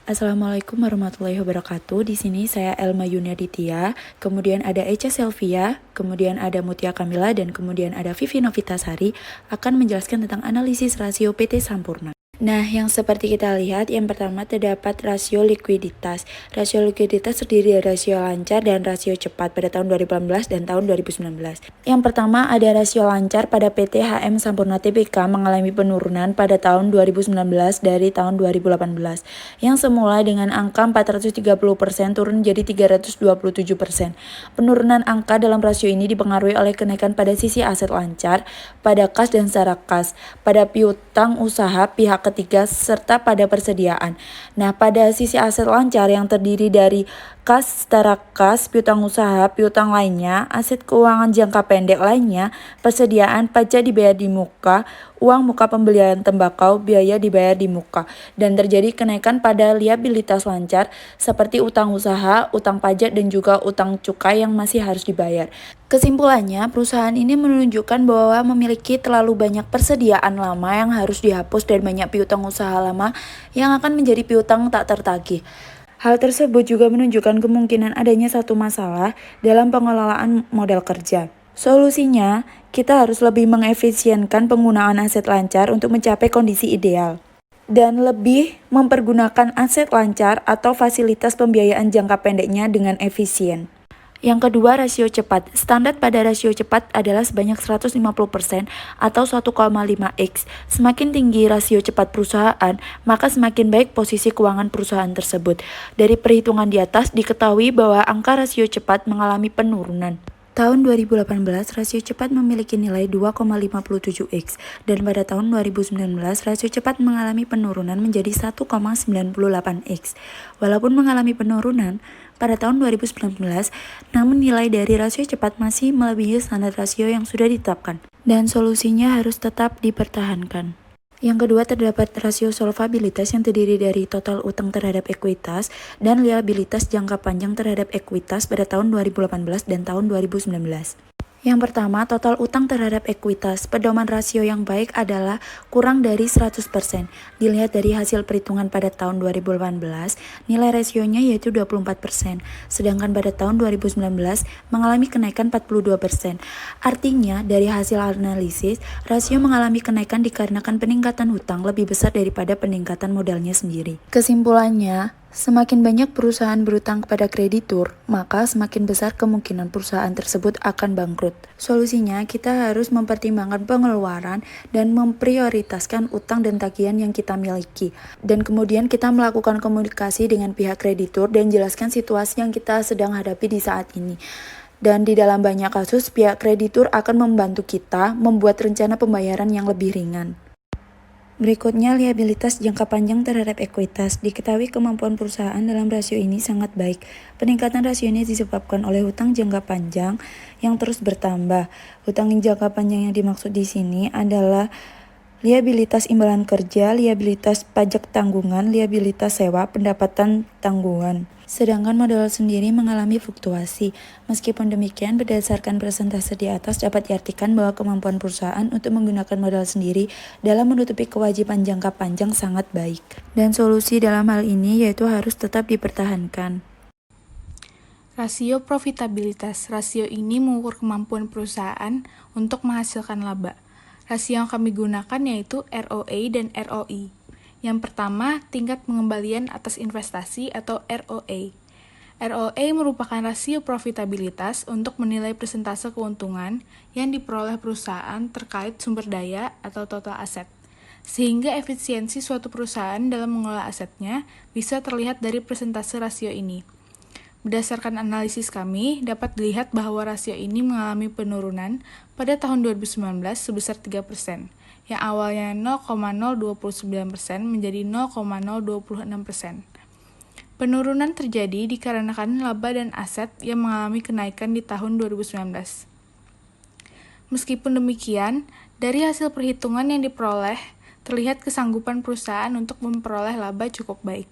Assalamualaikum warahmatullahi wabarakatuh. Di sini saya Elma Yuniaditya, kemudian ada Echa Selvia, kemudian ada Mutia Kamila, dan kemudian ada Vivi Novitasari akan menjelaskan tentang analisis rasio PT Sampurna. Nah, yang seperti kita lihat, yang pertama terdapat rasio likuiditas. Rasio likuiditas terdiri dari rasio lancar dan rasio cepat pada tahun 2018 dan tahun 2019. Yang pertama ada rasio lancar pada PT HM Sampurna Tbk mengalami penurunan pada tahun 2019 dari tahun 2018, yang semula dengan angka 430% turun menjadi 327%. Penurunan angka dalam rasio ini dipengaruhi oleh kenaikan pada sisi aset lancar, pada kas dan secara kas, pada piutang usaha pihak ketiga, serta pada persediaan. Nah, pada sisi aset lancar yang terdiri dari kas, setara kas, piutang usaha, piutang lainnya, aset keuangan jangka pendek lainnya, persediaan, pajak dibayar di muka, uang muka pembelian tembakau, biaya dibayar di muka, dan terjadi kenaikan pada liabilitas lancar seperti utang usaha, utang pajak, dan juga utang cukai yang masih harus dibayar. Kesimpulannya, perusahaan ini menunjukkan bahwa memiliki terlalu banyak persediaan lama yang harus dihapus dan banyak piutang usaha lama yang akan menjadi piutang tak tertagih. Hal tersebut juga menunjukkan kemungkinan adanya satu masalah dalam pengelolaan modal kerja. Solusinya, kita harus lebih mengefisienkan penggunaan aset lancar untuk mencapai kondisi ideal, dan lebih mempergunakan aset lancar atau fasilitas pembiayaan jangka pendeknya dengan efisien. Yang kedua, rasio cepat. Standar pada rasio cepat adalah sebanyak 150% atau 1,5x. Semakin tinggi rasio cepat perusahaan, maka semakin baik posisi keuangan perusahaan tersebut. Dari perhitungan di atas diketahui bahwa angka rasio cepat mengalami penurunan. Tahun 2018, rasio cepat memiliki nilai 2,57x, dan pada tahun 2019, rasio cepat mengalami penurunan menjadi 1,98x. Walaupun mengalami penurunan pada tahun 2019, namun nilai dari rasio cepat masih melebihi standar rasio yang sudah ditetapkan, dan solusinya harus tetap dipertahankan. Yang kedua, terdapat rasio solvabilitas yang terdiri dari total utang terhadap ekuitas dan liabilitas jangka panjang terhadap ekuitas pada tahun 2018 dan tahun 2019. Yang pertama, total utang terhadap ekuitas. Pedoman rasio yang baik adalah kurang dari 100%. Dilihat dari hasil perhitungan pada tahun 2018, nilai rasionya yaitu 24%. Sedangkan pada tahun 2019 mengalami kenaikan 42%. Artinya, dari hasil analisis, rasio mengalami kenaikan dikarenakan peningkatan hutang lebih besar daripada peningkatan modalnya sendiri. Kesimpulannya, semakin banyak perusahaan berutang kepada kreditur, maka semakin besar kemungkinan perusahaan tersebut akan bangkrut. Solusinya, kita harus mempertimbangkan pengeluaran dan memprioritaskan utang dan tagihan yang kita miliki. Dan kemudian kita melakukan komunikasi dengan pihak kreditur dan jelaskan situasi yang kita sedang hadapi di saat ini. Dan di dalam banyak kasus, pihak kreditur akan membantu kita membuat rencana pembayaran yang lebih ringan. Berikutnya, liabilitas jangka panjang terhadap ekuitas. Diketahui kemampuan perusahaan dalam rasio ini sangat baik. Peningkatan rasio ini disebabkan oleh hutang jangka panjang yang terus bertambah. Hutang jangka panjang yang dimaksud di sini adalah liabilitas imbalan kerja, liabilitas pajak tanggungan, liabilitas sewa, pendapatan tanggungan. Sedangkan modal sendiri mengalami fluktuasi. Meskipun demikian, berdasarkan presentase di atas dapat diartikan bahwa kemampuan perusahaan untuk menggunakan modal sendiri dalam menutupi kewajiban jangka panjang sangat baik. Dan solusi dalam hal ini yaitu harus tetap dipertahankan. Rasio profitabilitas. Rasio ini mengukur kemampuan perusahaan untuk menghasilkan laba. Rasio yang kami gunakan yaitu ROE dan ROI. Yang pertama, tingkat pengembalian atas investasi atau ROA. ROA merupakan rasio profitabilitas untuk menilai persentase keuntungan yang diperoleh perusahaan terkait sumber daya atau total aset, sehingga efisiensi suatu perusahaan dalam mengelola asetnya bisa terlihat dari persentase rasio ini. Berdasarkan analisis kami, dapat dilihat bahwa rasio ini mengalami penurunan pada tahun 2019 sebesar 3%, yang awalnya 0,029% menjadi 0,026%. Penurunan terjadi dikarenakan laba dan aset yang mengalami kenaikan di tahun 2019. Meskipun demikian, dari hasil perhitungan yang diperoleh, terlihat kesanggupan perusahaan untuk memperoleh laba cukup baik.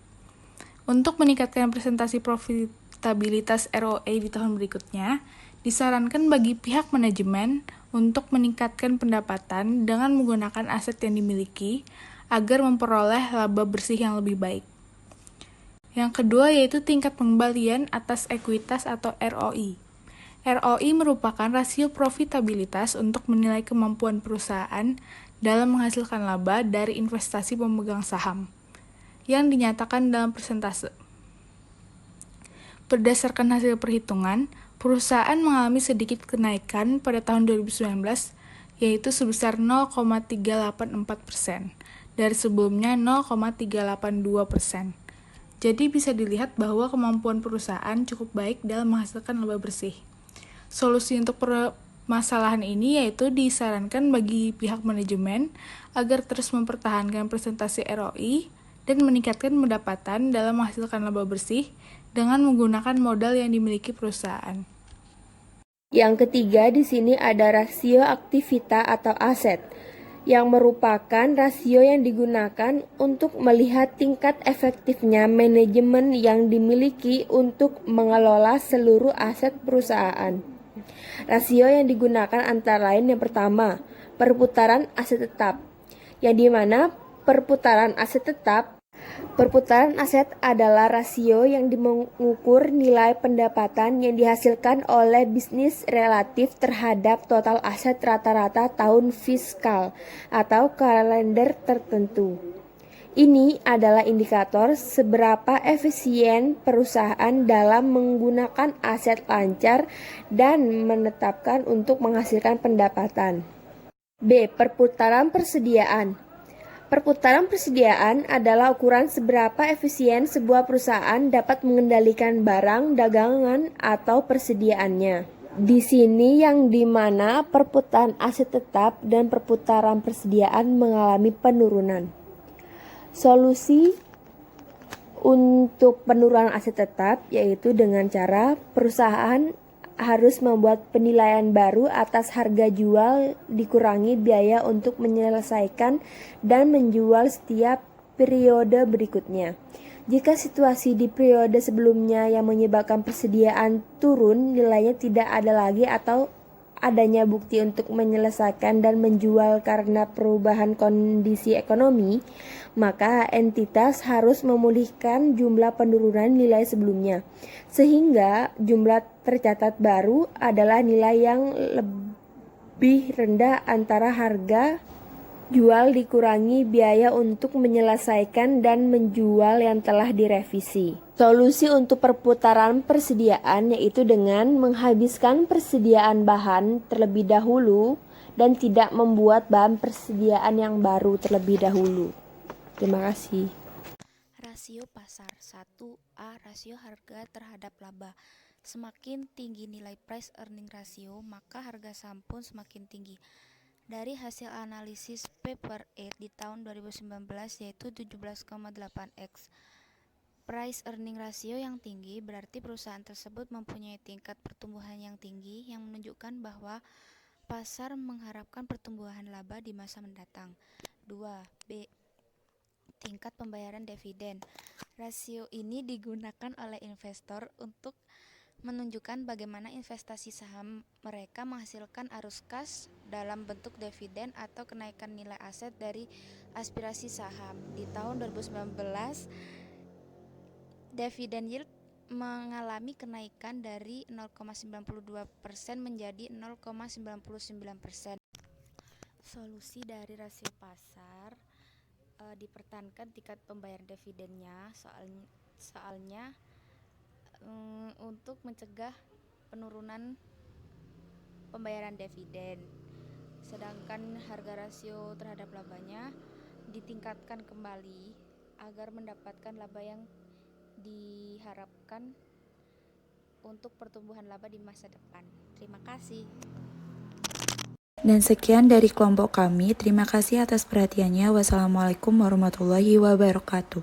Untuk meningkatkan presentasi profitabilitas ROA di tahun berikutnya, disarankan bagi pihak manajemen untuk meningkatkan pendapatan dengan menggunakan aset yang dimiliki agar memperoleh laba bersih yang lebih baik. Yang kedua yaitu tingkat pengembalian atas ekuitas atau ROI. ROI merupakan rasio profitabilitas untuk menilai kemampuan perusahaan dalam menghasilkan laba dari investasi pemegang saham yang dinyatakan dalam persentase. Berdasarkan hasil perhitungan, perusahaan mengalami sedikit kenaikan pada tahun 2019, yaitu sebesar 0,384% dari sebelumnya 0,382%. Jadi bisa dilihat bahwa kemampuan perusahaan cukup baik dalam menghasilkan laba bersih. Solusi untuk permasalahan ini yaitu disarankan bagi pihak manajemen agar terus mempertahankan presentasi ROI dan meningkatkan pendapatan dalam menghasilkan laba bersih dengan menggunakan modal yang dimiliki perusahaan. Yang ketiga di sini ada rasio aktivita atau aset, yang merupakan rasio yang digunakan untuk melihat tingkat efektifnya manajemen yang dimiliki untuk mengelola seluruh aset perusahaan. Rasio yang digunakan antara lain yang pertama, perputaran aset tetap, yang dimana perputaran aset adalah rasio yang mengukur nilai pendapatan yang dihasilkan oleh bisnis relatif terhadap total aset rata-rata tahun fiskal atau kalender tertentu. Ini adalah indikator seberapa efisien perusahaan dalam menggunakan aset lancar dan menetapkan untuk menghasilkan pendapatan. B. Perputaran persediaan. Perputaran persediaan adalah ukuran seberapa efisien sebuah perusahaan dapat mengendalikan barang, dagangan, atau persediaannya. Di sini yang dimana perputaran aset tetap dan perputaran persediaan mengalami penurunan. Solusi untuk penurunan aset tetap yaitu dengan cara perusahaan harus membuat penilaian baru atas harga jual, dikurangi biaya untuk menyelesaikan dan menjual setiap periode berikutnya. Jika situasi di periode sebelumnya yang menyebabkan persediaan turun, nilainya tidak ada lagi atau adanya bukti untuk menyelesaikan dan menjual karena perubahan kondisi ekonomi, maka entitas harus memulihkan jumlah penurunan nilai sebelumnya, sehingga jumlah tercatat baru adalah nilai yang lebih rendah antara harga jual dikurangi biaya untuk menyelesaikan dan menjual yang telah direvisi. Solusi untuk perputaran persediaan yaitu dengan menghabiskan persediaan bahan terlebih dahulu dan tidak membuat bahan persediaan yang baru terlebih dahulu. Terima kasih. Rasio pasar 1A. Rasio harga terhadap laba. Semakin tinggi nilai price earning ratio, maka harga saham pun semakin tinggi. Dari hasil analisis paper 8 di tahun 2019 yaitu 17,8x. Price earning ratio yang tinggi berarti perusahaan tersebut mempunyai tingkat pertumbuhan yang tinggi yang menunjukkan bahwa pasar mengharapkan pertumbuhan laba di masa mendatang. 2B. Tingkat pembayaran dividen. Rasio ini digunakan oleh investor untuk menunjukkan bagaimana investasi saham mereka menghasilkan arus kas dalam bentuk dividen atau kenaikan nilai aset dari aspirasi saham. Di tahun 2019, dividen yield mengalami kenaikan dari 0,92% menjadi 0,99%. Solusi dari rasio pasar dipertahankan tingkat pembayaran dividennya, soalnya untuk mencegah penurunan pembayaran dividen. Sedangkan harga rasio terhadap labanya ditingkatkan kembali agar mendapatkan laba yang diharapkan untuk pertumbuhan laba di masa depan. Terima kasih. Dan sekian dari kelompok kami. Terima kasih atas perhatiannya. Wassalamualaikum warahmatullahi wabarakatuh.